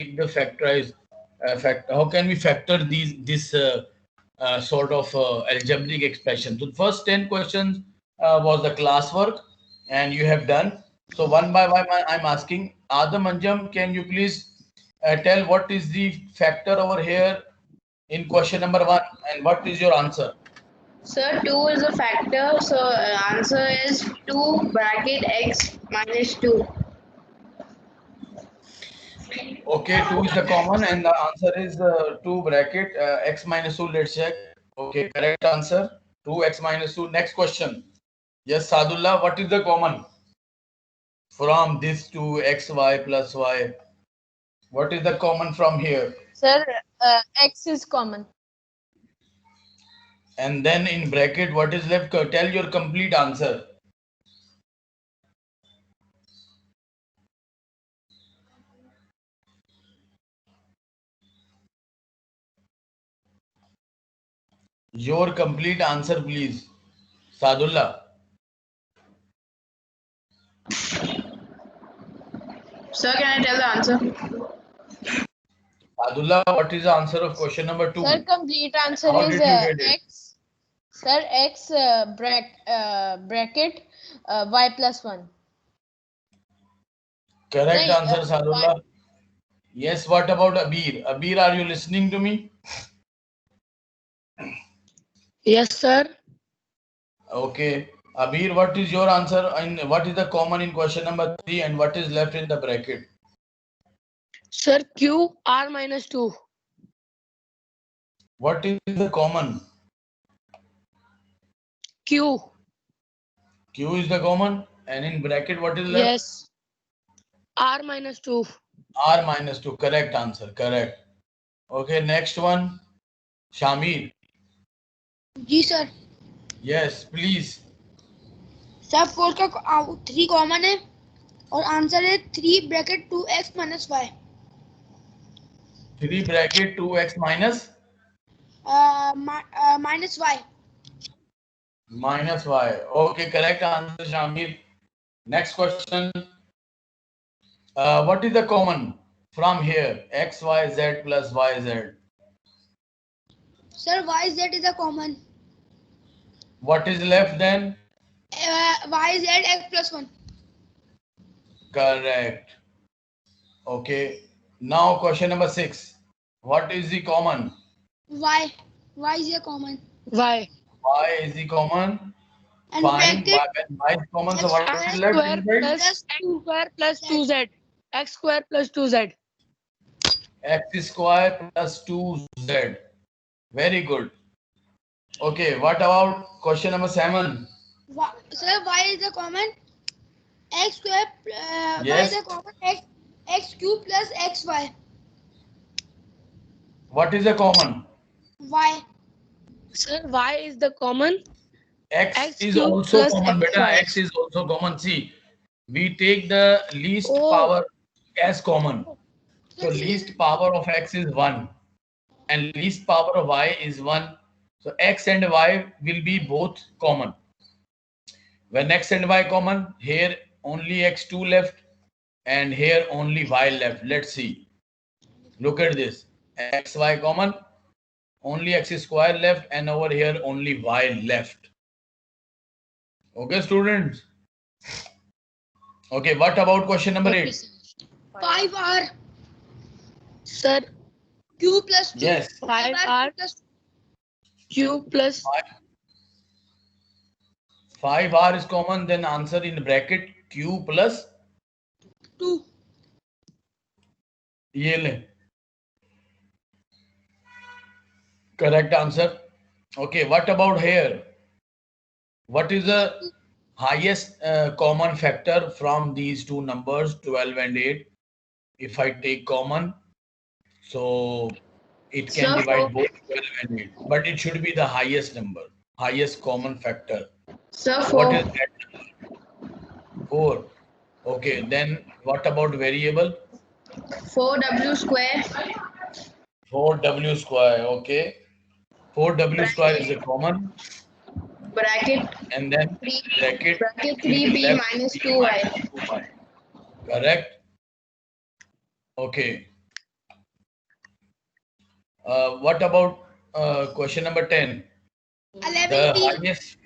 take the factorize how can we factor this sort of algebraic expression? So the first 10 questions was the classwork, and you have done. So one by one, I'm asking Adam Anjam, can you please tell what is the factor over here in question number 1, and what is your answer? Sir, 2 is a factor, so answer is 2 bracket x minus 2. Okay, 2 is the common, and the answer is 2 bracket x minus 2. Let's check. Okay, correct answer 2x minus 2. Next question. Yes, Sadullah, what is the common from this to xy plus y? What is the common from here? Sir, x is common. And then in bracket, what is left? Tell your complete answer. Your complete answer, please. Sadullah. Sir, can I tell the answer? Sadullah, what is the answer of question number 2? Sir, complete answer How is did you get it? x. Sir, x bracket y plus 1. Correct Nahin, answer, Sadullah. Yes, what about Abir? Abir, are you listening to me? Yes, sir. Okay. Abir, what is your answer? And what is the common in question number 3, and what is left in the bracket? Sir, Q R minus 2. What is the common? Q. Q is the common, and in bracket, what is left? Yes. R minus 2. R minus 2. Correct answer. Correct. Okay, next one. Shamir. जी sir. Yes, please. Sir 4 का 3 common है और answer है 3 bracket 2x minus y. 3 bracket 2x minus minus y. minus y. Okay, correct answer, Shamir. Next question. What is the common from here? X, Y, Z plus Y, Z. Sir, yz is a common. What is left then? yz x plus 1. Correct. Okay. Now question number 6. What is the common? y is a common. Y. Y is the common. And Fine. bracket Y is common. So what X is left square inside? plus X square plus 2Z. X square plus 2Z. X square plus 2Z. Very good. Okay. What about question number 7? sir, y is a common. X square y Yes. is a common. X cube plus xy. What is the common? Y. Sir, Y is the common. X is cube also plus common. Beta, xy. X is also common. See, we take the least Oh. power as common. So least power of X is 1 and least power of Y is 1. So X and Y will be both common. When X and Y common, here only X2 left and here only Y left. Let's see. Look at this. X, Y common, only X square left, and over here only Y left. Okay, students. Okay, what about question number 8? 5r. Sir, Q plus 2. Yes. 5R plus Q plus 5R is common, then answer in bracket Q plus 2. ये ले. Correct answer. Okay, what about here? What is the highest common factor from these two numbers, 12 and 8? If I take common, so it can Sir, divide both 12 and 8, but it should be the highest number, highest common factor. Sir, So what 4. is that? 4. Okay, then what about variable? 4w square 4w square. Okay, 4w square is a common, bracket and then 3 bracket bracket 3b left minus b 2y. minus 2y. Correct. Okay. What about question number 10? The 11p. highest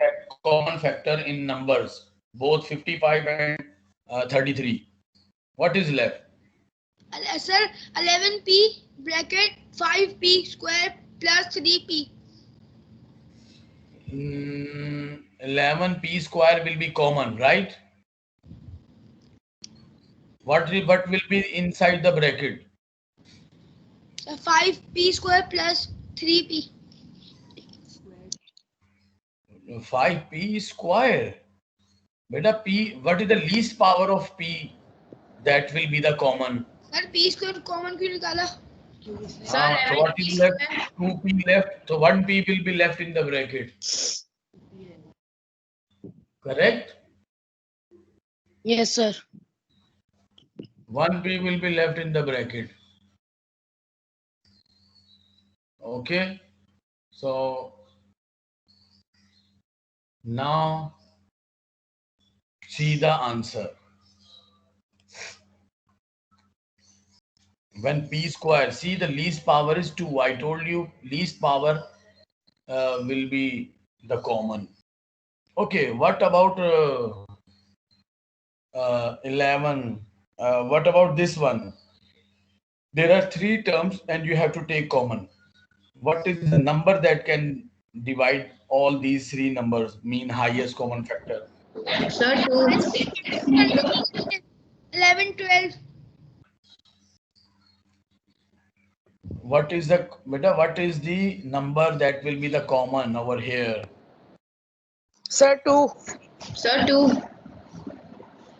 common factor in numbers, both 55 and 33. What is left? Sir, 11p bracket 5p square plus 3p. 11p square will be common, right? What will be inside the bracket? 5p square plus 3p. 5p square. Beta p, what is the least power of p that will be the common? Sir, p square common क्यों निकाला? Sir, So what is left? 2p left. So 1p will be left in the bracket. Correct? Yes, sir. 1p will be left in the bracket. Okay. So now see the answer. When p square, see the least power is 2. I told you least power will be the common. Okay, what about 11? What about this one? There are 3 terms and you have to take common. What is the number that can divide all these 3 numbers, mean highest common factor? Sir, 2. 11, 12. What is the beta? What is the number that will be the common over here? Sir, 2. Sir, 2.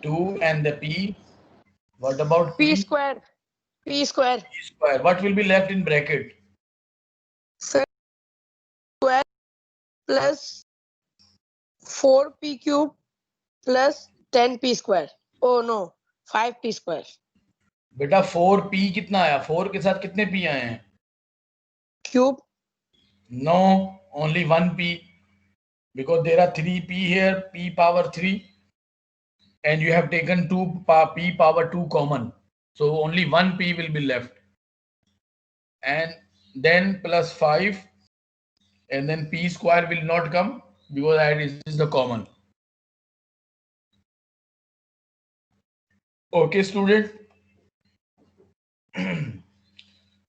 2 and the p. What about P p? square. P square. P square. What will be left in bracket? Sir, square plus 4p cube plus 10p square. Oh no, 5p square. बेटा 4p कितना आया? 4 के साथ कितने p आए हैं? Cube. No, only 1p, because there are 3p here, p power 3, and you have taken 2 p power 2 common, so only 1p will be left, and then plus 5, and then p square will not come because that is the common. Okay, student.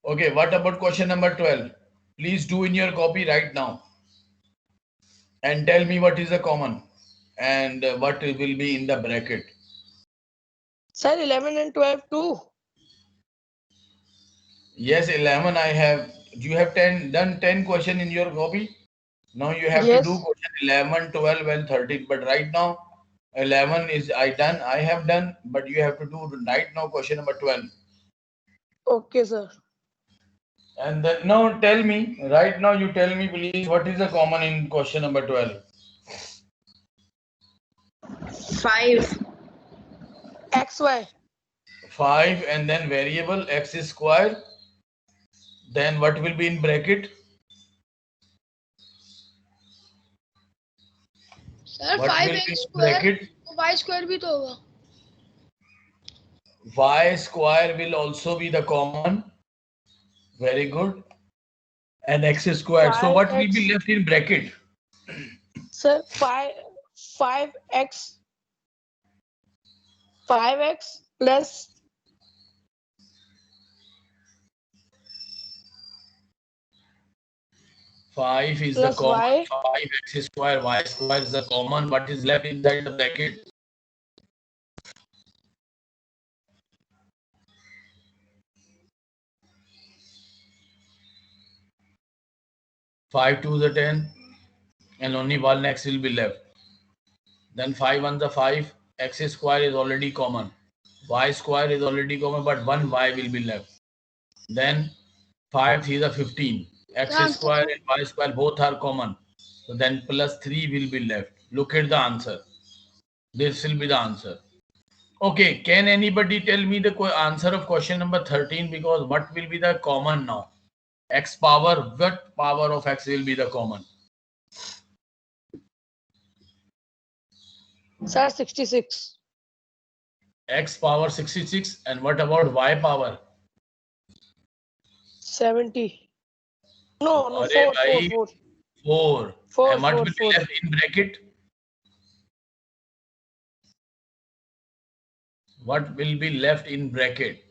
Okay, what about question number 12? Please do in your copy right now and tell me what is the common and what will be in the bracket. Sir, 11 and 12 too. Yes, 11 I have. You have done 10 question in your copy. Now you have Yes. to do question 11, 12 and 13. But right now 11 is I have done, but you have to do right now question number 12. Okay, sir. And then now tell me, right now you tell me please, what is the common in question number 12? 5. XY. 5 and then variable x is square. Then what will be in bracket? Sir, What 5 will x be in square. bracket? Y square भी तो होगा. Y square will also be the common. Very good. And x square. So what will be 5x. left in bracket? Sir, 5x. 5x plus 5 is the plus common. y. 5x square, y square is the common. What is left inside the bracket? Five two is a 10, and only one x will be left. Then 5 1 the 5. X square is already common. Y square is already common, but one y will be left. Then 5 3 is a 15. X Yeah, square and y square both are common. So then plus 3 will be left. Look at the answer. This will be the answer. Okay, can anybody tell me the answer of question number 13? Because what will be the common now? X power, what power of x will be the common? Sir, 66. X power 66. And what about y power? 70. No, अरे भाई, four. 4. Four, And what four, will be four. left in bracket? What will be left in bracket?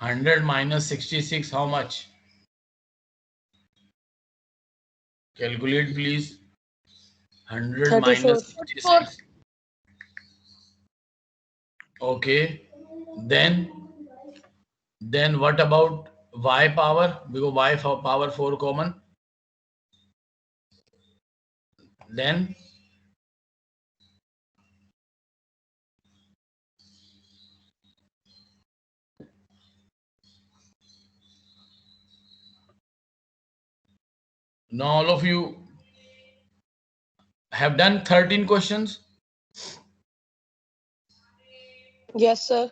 100 minus 66, how much? Calculate, please. 100 minus 34. 66. Okay. Then what about y power? Because y power 4 common. Then now all of you have done 13 questions. Yes, sir.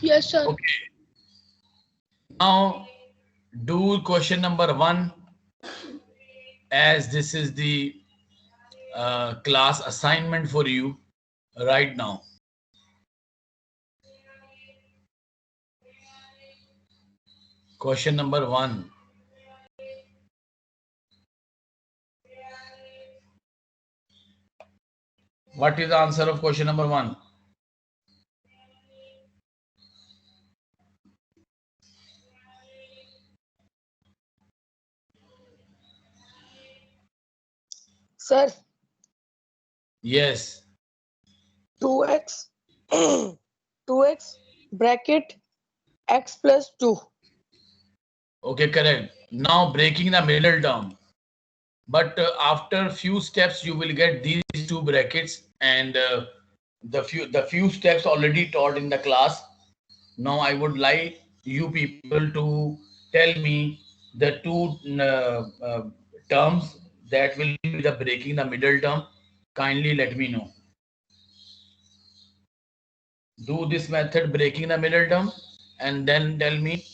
Yes, sir. Okay. Now do question number 1, as this is the class assignment for you right now. Question number 1. What is the answer of question number 1? Sir, Yes. 2x 2x bracket x plus 2. Okay, correct. Now breaking the middle term. But after few steps, you will get these two brackets, and the few steps already taught in the class. Now I would like you people to tell me the two terms that will be the breaking the middle term. Kindly let me know. Do this method breaking the middle term, and then tell me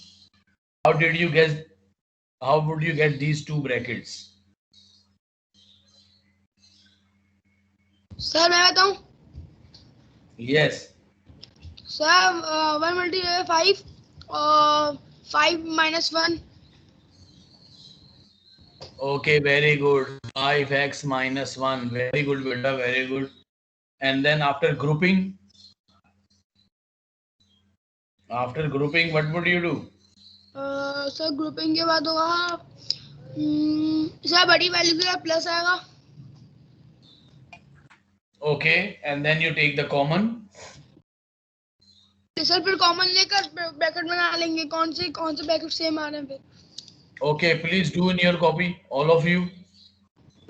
how did you guess, how would you get these two brackets? Sir मैं बताऊं Yes. Sir 1 multiply 5 और 5 minus 1. Okay, very good. 5x minus 1. Very good, beta. Very good. And then after grouping, what would you do? Sir grouping के बाद होगा sir बड़ी value के बाद plus आएगा. Okay, and then you take the common. Sir फिर common लेकर bracket बना लेंगे. कौन से ब्रैकेट सेम आ रहे हैं फिर. Okay, please do in your copy, all of you.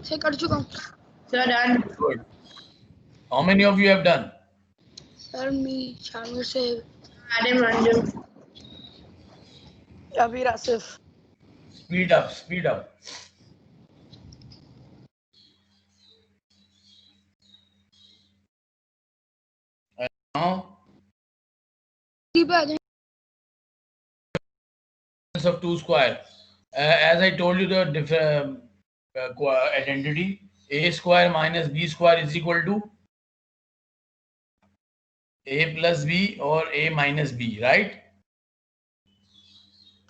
Sir कर चुका हूँ. Sir, done. Good. How many of you have done? Sir मी शामिल से Adam Ranjan. Abir Asif. Speed up, speed up. And now, पे आ जाए. of 2 square. As I told you, the identity, a square minus b square is equal to a plus b or a minus b, right?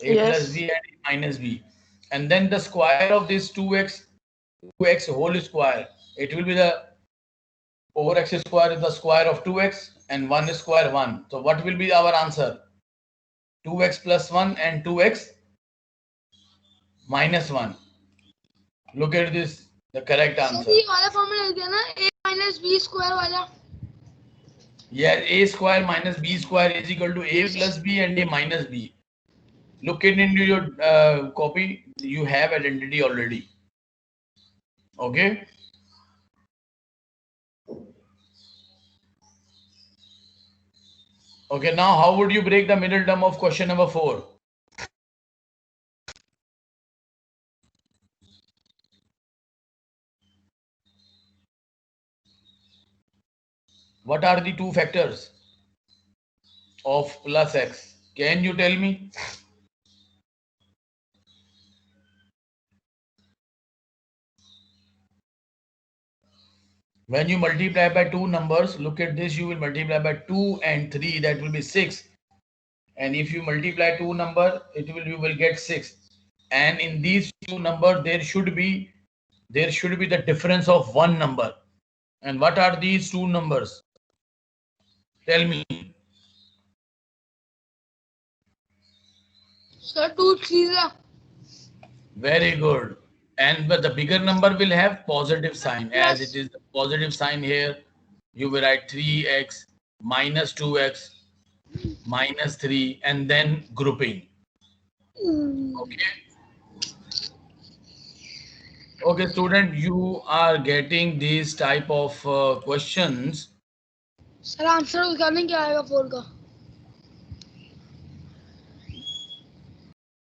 A Yes. plus b and a minus b. And then the square of this 2x whole square, it will be the 4x square is the square of 2x and 1 square 1. So what will be our answer? 2x plus 1 and 2x minus 1. Look at this, the correct sir answer. ये वाला formula लिख दिया ना a minus b square वाला. Yeah, a square minus b square is equal to a plus b and a minus b. Look it into your copy. You have identity already. Okay. Okay. Now, how would you break the middle term of question number 4? What are the two factors of plus x? Can you tell me? When you multiply by two numbers, look at this, you will multiply by 2 and 3, that will be 6. and if you multiply two number, you will get 6. And in these two numbers, there should be the difference of one number. And what are these two numbers? Tell me. Sir, 2 3s are. Very good. And but the bigger number will have positive sign. As it is the positive sign here, you will write 3x minus 2x minus 3 and then grouping. Okay. Okay, student, you are getting these type of questions. Sir answer उसका नहीं क्या आएगा 4 का